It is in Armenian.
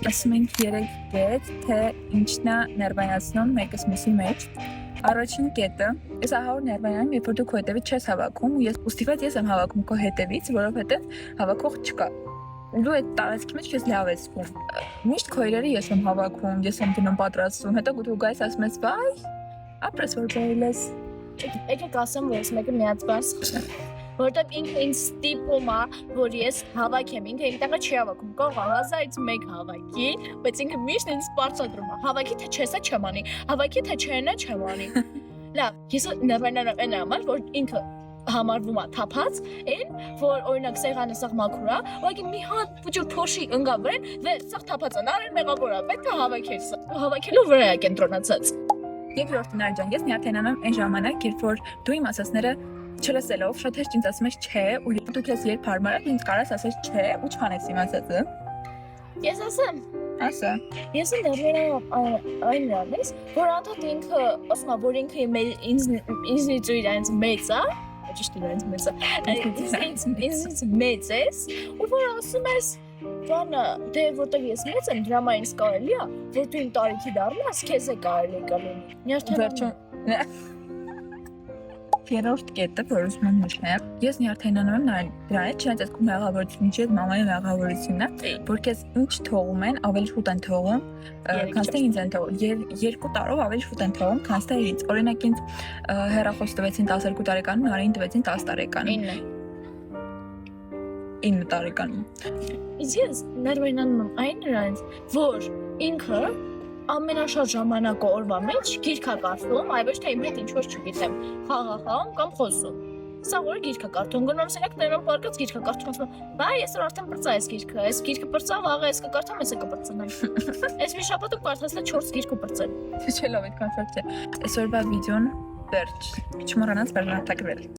Ասում ենք 3 կետ, թե ինչն է ներվայացնում մեկս մյուսի մեջ։ Առաջին կետը, ես ահավոր ներվայանում, երբ որ դու քո հետևից չես հավաքում, ու ուստիված ես եմ հավաքում քո հետևից, որովհետև հավաքող չկա։ Դու այդ տարածքի մեջ ես լավ ես զգում։ Միշտ քո իրերը ես եմ հավաքում, ես եմ դնում պատրաստում, հետո դու գայս ասում ես, վայ, ապրես որ գայլես։ Եկեք ասեմ, որ ես մեկը միած բաս որտեղ ինքը ինձ ստիպում է, որ ես հավաքեմ, ինքը ինտեղը չի հավաքում, կարող է 1000-ից 1 հավաքի, բայց ինքը միշտ ինձ սպառծադրում է, հավաքի թե չես է չեմ անի, հավաքի թե չեն է չեմ անի։ Լավ, ես ներվայնանամ այն համար, որ ինքը համարվում է թափած, այն, որ օրինակ սեղանը սաղ մաքուր է, ուղղակի մի հատ փոքր փոշի ընկա վրան, սաղ թափած է, նարեն մեղավոր է, պետք է հավաքել, հավաքելու վրա է կենտրոնացած։ Երկրորդ Նարի ջան, ես նյարդայնանում այն ժամանակ, երբ որ դու իմ ասածները չլսելով շատ հեշտ ինձ ասում ես չէ, ու դու քեզ երբ հարմար է, ինձ կարաս ասես չէ, ու չանես իմ ասածը։ Ես ասեմ, Ասա։ ես ներվայնանում այն նրանից, որ անդադ ինքը ասում է, որ ինքը ինձնից ու իրանց մեծ է, ճիշտ իրանց մեծ է, ինձնից մեծ ես, ու որ ասում ես, բանը, դե որտեղ ես մեծ եմ, դրա ինձ կարելի է, որ դու իմ տարիքի դառնաս, քեզ է կարելի կլինի։ Վերջում Երրորդ կետը, որ ուզում եմ նշեմ, ես նյարդայնանում եմ նրանից, չնայած այդ քո մեղավորությունը չի, այդ մամայի մեղավորությունն է, որ քեզ ինչ թողում են, ավելի շուտ են թողում, քան թե ինձ են թողում, 2 տարով ավելի շուտ են թողում, քան թե ինձ։ Օրինակ ինձ հեռախոս տվեցին 12 տարեկանում, Նարին տվեցին 10 տարեկանում։ 9 տարեկանում։ Իսկ ես ներվայնանում եմ այն նրանից, որ ինքը ամենաշատ ժամանակը օրվա մեջ գիրք է կարդում, այ ոչ թե իմ հետ ինչ-որ չգիտեմ, խաղաղում կամ խոսում։ Սա որ գիրք է կարդում, գնում սենյակ տերում պարկած գիրք է կարդում, ասում, բայ այսօր արդեն բրծա այս գիրքը բրծա, վաղը ես կկարդամ, ես կբրծնեմ։ Այս մի շաբաթը կարդացել 4 գիրք ու բրծել։ Չէ, լավ, այդքան շատ չէ։ Այսօրվա վիդեոն վերջ։ Չմոռանաց բաժանորդագրել։